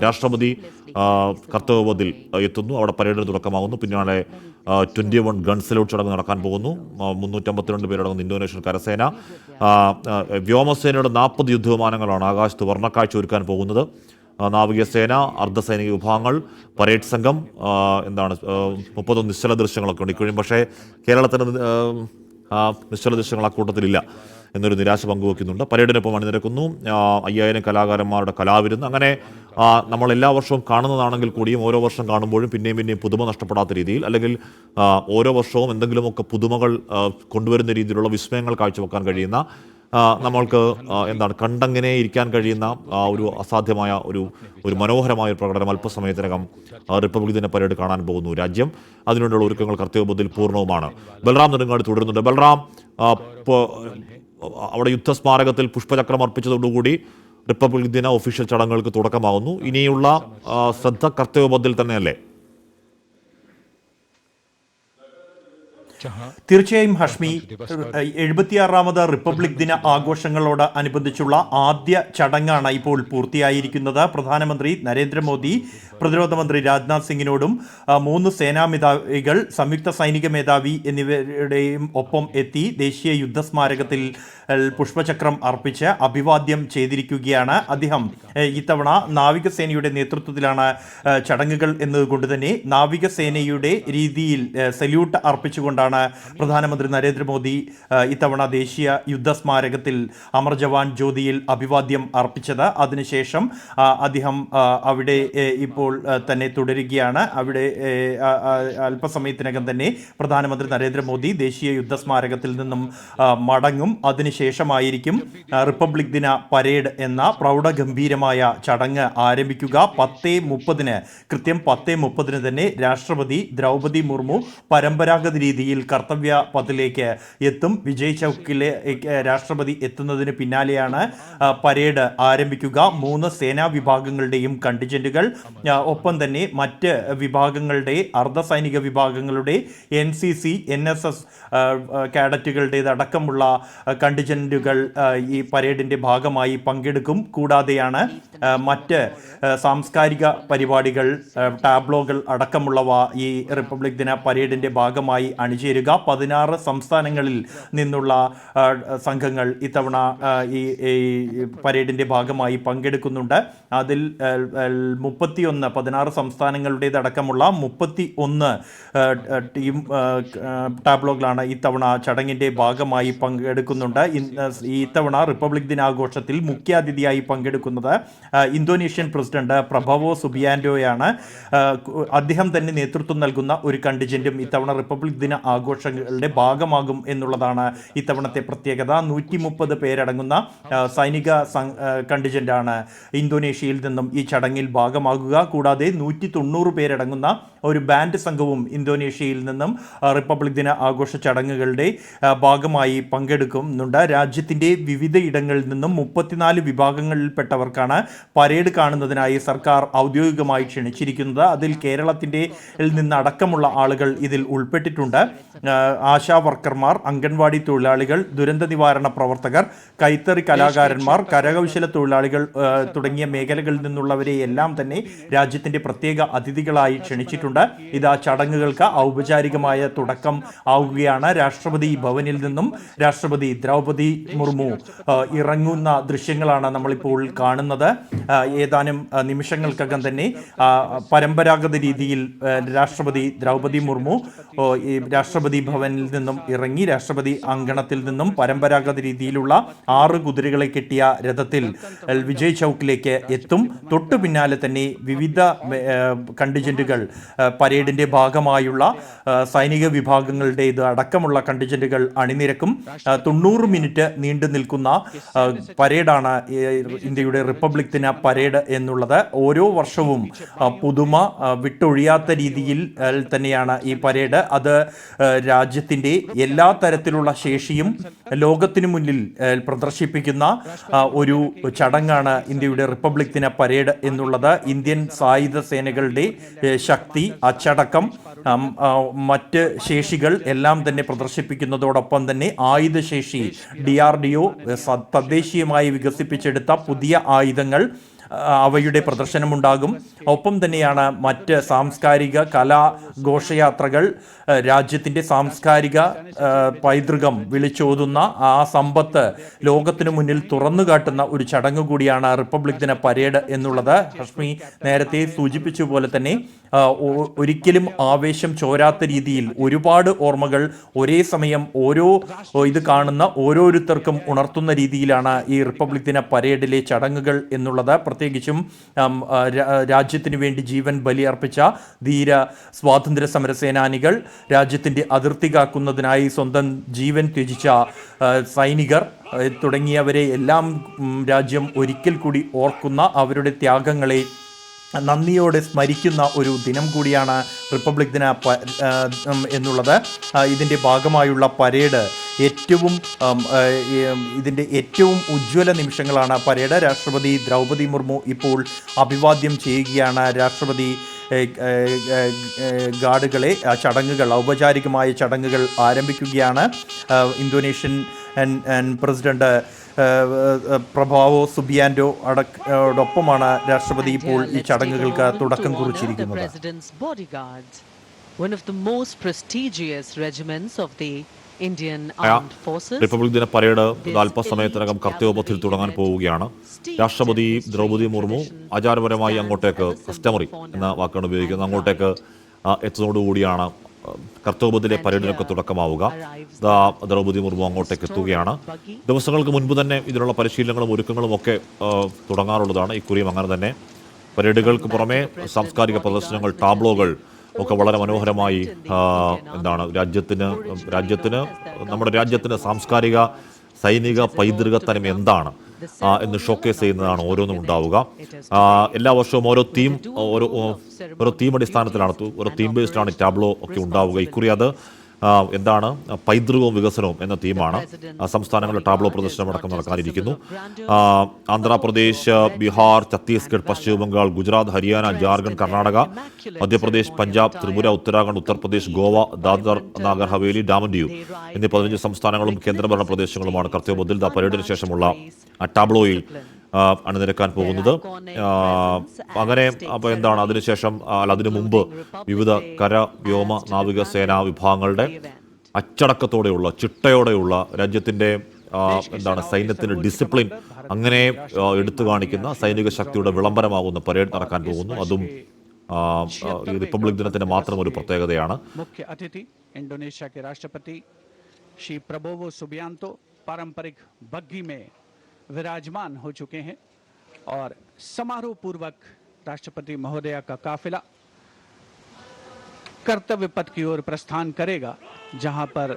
രാഷ്ട്രപതി കർത്തവ്യപഥിൽ എത്തുന്നു. അവിടെ പരേഡിന് തുടക്കമാകുന്നു. പിന്നാലെ 21 ഗൺ സല്യൂട്ട് ചടങ്ങ് നടക്കാൻ പോകുന്നു. 352 പേരടങ്ങുന്ന ഇന്തോനേഷ്യൻ കരസേന, വ്യോമസേനയുടെ 40 യുദ്ധവിമാനങ്ങളാണ് ആകാശത്ത് വർണ്ണക്കാഴ്ച ഒരുക്കാൻ പോകുന്നത്. നാവികസേന, അർദ്ധസൈനിക വിഭാഗങ്ങൾ, പരേഡ് സംഘം, 31 നിശ്ചല ദൃശ്യങ്ങളൊക്കെ ഉണ്ട് ഇക്കഴിയും. പക്ഷേ കേരളത്തിന് നിശ്ചല ദൃശ്യങ്ങൾ ആ കൂട്ടത്തിലില്ല എന്നൊരു നിരാശ പങ്കുവെക്കുന്നുണ്ട്. പരേഡിനൊപ്പം അണിനിരക്കുന്നു 5000 കലാകാരന്മാരുടെ കലാവിരുന്ന്. അങ്ങനെ നമ്മൾ എല്ലാ വർഷവും കാണുന്നതാണെങ്കിൽ കൂടിയും ഓരോ വർഷം കാണുമ്പോഴും പിന്നെയും പുതുമ നഷ്ടപ്പെടാത്ത രീതിയിൽ, അല്ലെങ്കിൽ ഓരോ വർഷവും എന്തെങ്കിലുമൊക്കെ പുതുമകൾ കൊണ്ടുവരുന്ന രീതിയിലുള്ള വിസ്മയങ്ങൾ കാഴ്ചവെക്കാൻ കഴിയുന്ന, നമ്മൾക്ക് കണ്ടങ്ങനെ ഇരിക്കാൻ കഴിയുന്ന ഒരു അസാധ്യമായ ഒരു മനോഹരമായ ഒരു പ്രകടനം അല്പസമയത്തിനകം റിപ്പബ്ലിക് ദിന പരേഡ് കാണാൻ പോകുന്നു രാജ്യം. അതിനുവേണ്ടിയുള്ള ഒരുക്കങ്ങൾ കർത്തവ്യപഥിൽ പൂർണ്ണവുമാണ്. ബൽറാം നെടുങ്ങാടി തുടരുന്നുണ്ട്. ബൽറാം, അവിടെ യുദ്ധസ്മാരകത്തിൽ പുഷ്പചക്രം അർപ്പിച്ചതോടുകൂടി റിപ്പബ്ലിക് ദിന ഒഫീഷ്യൽ ചടങ്ങുകൾക്ക് തുടക്കമാകുന്നു. ഇനിയുള്ള ശ്രദ്ധ കർത്തവ്യപഥിൽ തന്നെയല്ലേ? തീർച്ചയായും ഹഷ്മി, 76ാമത് റിപ്പബ്ലിക് ദിന ആഘോഷങ്ങളോട് അനുബന്ധിച്ചുള്ള ആദ്യ ചടങ്ങാണ് ഇപ്പോൾ പൂർത്തിയായിരിക്കുന്നത്. പ്രധാനമന്ത്രി നരേന്ദ്രമോദി പ്രതിരോധ മന്ത്രി രാജ്നാഥ് സിംഗിനോടും 3 സേനാ മേധാവികൾ, സംയുക്ത സൈനിക മേധാവി എന്നിവരുടെയും ഒപ്പം എത്തി ദേശീയ യുദ്ധസ്മാരകത്തിൽ പുഷ്പചക്രം അർപ്പിച്ച് അഭിവാദ്യം ചെയ്തിരിക്കുകയാണ്. അദ്ദേഹം ഇത്തവണ നാവികസേനയുടെ നേതൃത്വത്തിലാണ് ചടങ്ങുകൾ എന്നതുകൊണ്ട് തന്നെ നാവികസേനയുടെ രീതിയിൽ സല്യൂട്ട് അർപ്പിച്ചുകൊണ്ടാണ് പ്രധാനമന്ത്രി നരേന്ദ്രമോദി ഇത്തവണ ദേശീയ യുദ്ധസ്മാരകത്തിൽ അമർ ജവാൻ ജ്യോതിയിൽ അഭിവാദ്യം അർപ്പിച്ചത്. അതിനുശേഷം അദ്ദേഹം അവിടെ ഇപ്പോൾ തന്നെ തുടരുകയാണ്. അവിടെ അല്പസമയത്തിനകം തന്നെ പ്രധാനമന്ത്രി നരേന്ദ്രമോദി ദേശീയ യുദ്ധസ്മാരകത്തിൽ നിന്നും മടങ്ങും. അതിനുശേഷമായിരിക്കും റിപ്പബ്ലിക് ദിന പരേഡ് എന്ന പ്രൗഢഗംഭീരമായ ചടങ്ങ് ആരംഭിക്കുക. 10:30 കൃത്യം 10:30 തന്നെ രാഷ്ട്രപതി ദ്രൗപദി മുർമു പരമ്പരാഗത രീതിയിൽ കർത്തവ്യ പഥിലേക്ക് എത്തും. വിജയ് ചൗക്കിലെ രാഷ്ട്രപതി എത്തുന്നതിന് പിന്നാലെയാണ് പരേഡ് ആരംഭിക്കുക. 3 സേനാ വിഭാഗങ്ങളുടെയും കണ്ടിജന്റുകൾ, ഒപ്പം തന്നെ മറ്റ് വിഭാഗങ്ങളുടെ, അർദ്ധസൈനിക വിഭാഗങ്ങളുടെ, NCC, NSS കാഡറ്റുകളുടേതടക്കമുള്ള കണ്ടിജന്റുകൾ ഈ പരേഡിൻ്റെ ഭാഗമായി പങ്കെടുക്കും. കൂടാതെയാണ് മറ്റ് സാംസ്കാരിക പരിപാടികൾ, ടാബ്ലോകൾ അടക്കമുള്ളവ ഈ റിപ്പബ്ലിക് ദിന പരേഡിൻ്റെ ഭാഗമായി അണിചേരുക. 16 സംസ്ഥാനങ്ങളിൽ നിന്നുള്ള സംഘങ്ങൾ ഇത്തവണ ഈ പരേഡിൻ്റെ ഭാഗമായി പങ്കെടുക്കുന്നുണ്ട്. അതിൽ 16 സംസ്ഥാനങ്ങളുടേതടക്കമുള്ള 31 ടീം ടാബ്ലോകളാണ് ഇത്തവണ ചടങ്ങിൻ്റെ ഭാഗമായി പങ്കെടുക്കുന്നുണ്ട്. ഇത്തവണ റിപ്പബ്ലിക് ദിനാഘോഷത്തിൽ മുഖ്യാതിഥിയായി പങ്കെടുക്കുന്നത് ഇന്തോനേഷ്യൻ പ്രസിഡന്റ് പ്രബവോ സുബിയാൻഡോയാണ്. അദ്ദേഹം തന്നെ നേതൃത്വം നൽകുന്ന ഒരു കണ്ടിജന്റും ഇത്തവണ റിപ്പബ്ലിക് ദിന ആഘോഷങ്ങളുടെ ഭാഗമാകും എന്നുള്ളതാണ് ഇത്തവണത്തെ പ്രത്യേകത. 130 പേരടങ്ങുന്ന സൈനിക കണ്ടിജന്റാണ് ഇന്തോനേഷ്യയിൽ നിന്നും ഈ ചടങ്ങിൽ ഭാഗമാകുക. കൂടാതെ 190 പേരടങ്ങുന്ന ഒരു ബാൻഡ് സംഘവും ഇന്തോനേഷ്യയിൽ നിന്നും റിപ്പബ്ലിക് ദിന ആഘോഷ ചടങ്ങുകളുടെ ഭാഗമായി പങ്കെടുക്കുന്നുണ്ട്. രാജ്യത്തിൻ്റെ വിവിധ ഇടങ്ങളിൽ നിന്നും 34 വിഭാഗങ്ങളിൽപ്പെട്ടവർക്കാണ് പരേഡ് കാണുന്നതിനായി സർക്കാർ ഔദ്യോഗികമായി ക്ഷണിച്ചിരിക്കുന്നത്. അതിൽ കേരളത്തിൻ്റെ നിന്നടക്കമുള്ള ആളുകൾ ഇതിൽ ഉൾപ്പെട്ടിട്ടുണ്ട്. ആശാ വർക്കർമാർ, അംഗൻവാടി തൊഴിലാളികൾ, ദുരന്ത നിവാരണ പ്രവർത്തകർ, കൈത്തറി കലാകാരന്മാർ, കരകൗശല തൊഴിലാളികൾ തുടങ്ങിയ മേഖലകളിൽ നിന്നുള്ളവരെ എല്ലാം തന്നെ രാജ്യത്തിൻ്റെ പ്രത്യേക അതിഥികളായി ക്ഷണിച്ചിട്ടുണ്ട്. ഇത് ചടങ്ങുകൾക്ക് ഔപചാരികമായ തുടക്കം ആവുകയാണ്. രാഷ്ട്രപതി ഭവനിൽ നിന്നും രാഷ്ട്രപതി ദ്രൗപദി മുർമു ഇറങ്ങുന്ന ദൃശ്യങ്ങളാണ് നമ്മളിപ്പോൾ കാണുന്നത്. ഏതാനും നിമിഷങ്ങൾക്കകം തന്നെ പരമ്പരാഗത രീതിയിൽ രാഷ്ട്രപതി ദ്രൗപദി മുർമു ഈ രാഷ്ട്രപതി ഭവനിൽ നിന്നും ഇറങ്ങി രാഷ്ട്രപതി അങ്കണത്തിൽ നിന്നും പരമ്പരാഗത രീതിയിലുള്ള 6 കുതിരകളെ കെട്ടിയ രഥത്തിൽ വിജയ് ചൗക്കിലേക്ക് എത്തും. തൊട്ടു പിന്നാലെ തന്നെ വിവിധ കണ്ടിജന്റുകൾ, പരേഡിൻ്റെ ഭാഗമായുള്ള സൈനിക വിഭാഗങ്ങളുടേത് അടക്കമുള്ള കണ്ടിജന്റുകൾ അണിനിരക്കും. 90 മിനിറ്റ് നീണ്ടു നിൽക്കുന്ന പരേഡാണ് ഇന്ത്യയുടെ റിപ്പബ്ലിക് ദിന പരേഡ് എന്നുള്ളത്. ഓരോ വർഷവും പുതുമ വിട്ടൊഴിയാത്ത രീതിയിൽ തന്നെയാണ് ഈ പരേഡ്. അത് രാജ്യത്തിൻ്റെ എല്ലാ തരത്തിലുള്ള ശേഷിയും ലോകത്തിനു മുന്നിൽ പ്രദർശിപ്പിക്കുന്ന ഒരു ചടങ്ങാണ് ഇന്ത്യയുടെ റിപ്പബ്ലിക് ദിന പരേഡ് എന്നുള്ളത്. ഇന്ത്യൻ സായുധ സേനകളുടെ ശക്തി, അച്ചടക്കം, മറ്റ് ശേഷികൾ എല്ലാം തന്നെ പ്രദർശിപ്പിക്കുന്നതോടൊപ്പം തന്നെ ആയുധശേഷി, DRDO തദ്ദേശീയമായി വികസിപ്പിച്ചെടുത്ത പുതിയ ആയുധങ്ങൾ, അവയുടെ പ്രദർശനമുണ്ടാകും. ഒപ്പം തന്നെയാണ് മറ്റ് സാംസ്കാരിക കലാ ഘോഷയാത്രകൾ, രാജ്യത്തിൻ്റെ സാംസ്കാരിക പൈതൃകം വിളിച്ചോതുന്ന ആ സമ്പത്ത് ലോകത്തിനു മുന്നിൽ തുറന്നു കാട്ടുന്ന ഒരു ചടങ്ങ് കൂടിയാണ് റിപ്പബ്ലിക് ദിന പരേഡ് എന്നുള്ളത്. ഹഷ്മി നേരത്തെ സൂചിപ്പിച്ച പോലെ തന്നെ ഒരിക്കലും ആവേശം ചോരാത്ത രീതിയിൽ ഒരുപാട് ഓർമ്മകൾ ഒരേ സമയം ഇത് കാണുന്ന ഓരോരുത്തർക്കും ഉണർത്തുന്ന രീതിയിലാണ് ഈ റിപ്പബ്ലിക് ദിന പരേഡിലെ ചടങ്ങുകൾ എന്നുള്ളത്. പ്രത്യേകിച്ചും രാജ്യത്തിനു വേണ്ടി ജീവൻ ബലിയർപ്പിച്ച ധീര സ്വാതന്ത്ര്യ സമര സേനാനികൾ, രാജ്യത്തിൻ്റെ അതിർത്തി കാക്കുന്നതിനായി സ്വന്തം ജീവൻ ത്യജിച്ച സൈനികർ തുടങ്ങിയവരെ എല്ലാം രാജ്യം ഒരിക്കൽ കൂടി ഓർക്കുന്ന, അവരുടെ ത്യാഗങ്ങളെ നന്ദിയോടെ സ്മരിക്കുന്ന ഒരു ദിനം കൂടിയാണ് റിപ്പബ്ലിക് ദിന എന്നുള്ളത്. ഇതിൻ്റെ ഭാഗമായുള്ള പരേഡ് ഇതിൻ്റെ ഏറ്റവും ഉജ്ജ്വല നിമിഷങ്ങളാണ് പരേഡ്. രാഷ്ട്രപതി ദ്രൗപദി മുർമു ഇപ്പോൾ അഭിവാദ്യം ചെയ്യുകയാണ്. രാഷ്ട്രപതി ഗാർഡുകളെ ചടങ്ങുകൾ, ഔപചാരികമായ ചടങ്ങുകൾ ആരംഭിക്കുകയാണ്. ഇന്തോനേഷ്യൻ പ്രസിഡന്റ് പ്രഭാവോ സുബിയാൻഡോ അടക്കമൊപ്പമാണ് രാഷ്ട്രപതി ഇപ്പോൾ ഈ ചടങ്ങുകൾക്ക് തുടക്കം കുറിച്ചിരിക്കുന്നത്. റിപ്പബ്ലിക് ദിന പരേഡ് അല്പസമയത്തിനകം കർത്തവ്യപഥത്തിൽ തുടങ്ങാൻ പോവുകയാണ്. രാഷ്ട്രപതി ദ്രൗപദി മുർമു ആചാരപരമായി അങ്ങോട്ടേക്ക് കസ്റ്റമറി എന്ന വാക്കാണ് ഉപയോഗിക്കുന്നത്. അങ്ങോട്ടേക്ക് എത്തുന്നതോടുകൂടിയാണ് കർത്തവ്യപഥത്തിലെ പരേഡിനൊക്കെ തുടക്കമാവുക. ദ്രൗപദി മുർമു അങ്ങോട്ടേക്ക് എത്തുകയാണ്. ദിവസങ്ങൾക്ക് മുൻപ് തന്നെ ഇതിനുള്ള പരിശീലനങ്ങളും ഒരുക്കങ്ങളും ഒക്കെ തുടങ്ങാറുള്ളതാണ്. ഇക്കുറിയും അങ്ങനെ തന്നെ പരേഡുകൾക്ക് പുറമെ സാംസ്കാരിക പ്രദർശനങ്ങൾ, ടാബ്ലോകൾ ഒക്കെ വളരെ മനോഹരമായി നമ്മുടെ രാജ്യത്തിന് സാംസ്കാരിക സൈനിക പൈതൃകത്തനം എന്താണ് എന്ന് ഷോക്കേസ് ചെയ്യുന്നതാണ് ഓരോന്നും ഉണ്ടാവുക. എല്ലാ വർഷവും ഓരോ തീം അടിസ്ഥാനത്തിലാണ്, ഓരോ തീം ബേസ്ഡാണ് ടാബ്ലോ ഒക്കെ ഉണ്ടാവുക. ഇക്കുറി അത് എന്താണ്, പൈതൃകവും വികസനവും എന്ന തീമാണ്. സംസ്ഥാനങ്ങളുടെ ടാബ്ലോ പ്രദർശനം അടക്കം നടക്കാനിരിക്കുന്നു. ആന്ധ്രാപ്രദേശ്, ബീഹാർ, ഛത്തീസ്ഗഡ്, പശ്ചിമ ബംഗാൾ, ഗുജറാത്ത്, ഹരിയാന, ജാർഖണ്ഡ്, കർണാടക, മധ്യപ്രദേശ്, പഞ്ചാബ്, ത്രിപുര, ഉത്തരാഖണ്ഡ്, ഉത്തർപ്രദേശ്, ഗോവ, ദാദർ നാഗർ ഹവേലി, ഡാമൻ ഡ്യൂ എന്നീ 15 സംസ്ഥാനങ്ങളും കേന്ദ്രഭരണ പ്രദേശങ്ങളുമാണ് കർത്തവ്യപഥത്തിൽ പരേഡിന് ശേഷമുള്ള ടാബ്ലോയിൽ അണിനിരക്കാൻ പോകുന്നത്. അങ്ങനെ അപ്പോൾ എന്താണ് അതിനുശേഷം അതിനു മുമ്പ് വിവിധ കര, വ്യോമ, നാവികസേനാ വിഭാഗങ്ങളുടെ അച്ചടക്കത്തോടെയുള്ള, ചിട്ടയോടെയുള്ള, രാജ്യത്തിൻ്റെ സൈന്യത്തിൻ്റെ ഡിസിപ്ലിൻ അങ്ങനെ എടുത്തു കാണിക്കുന്ന സൈനിക ശക്തിയുടെ വിളംബരമാകുന്ന പരേഡ് നടക്കാൻ പോകുന്നു. അതും റിപ്പബ്ലിക് ദിനത്തിന്റെ മാത്രം ഒരു പ്രത്യേകതയാണ്. മുഖ്യ അതിഥി इंडोनेशिया के राष्ट्रपति श्री प्रबोवो सुबियांतो पारंपरिक बग्घी में विराजमान हो चुके हैं और समारोह पूर्वक राष्ट्रपति महोदया का काफिला कर्तव्य पथ की ओर प्रस्थान करेगा, जहां पर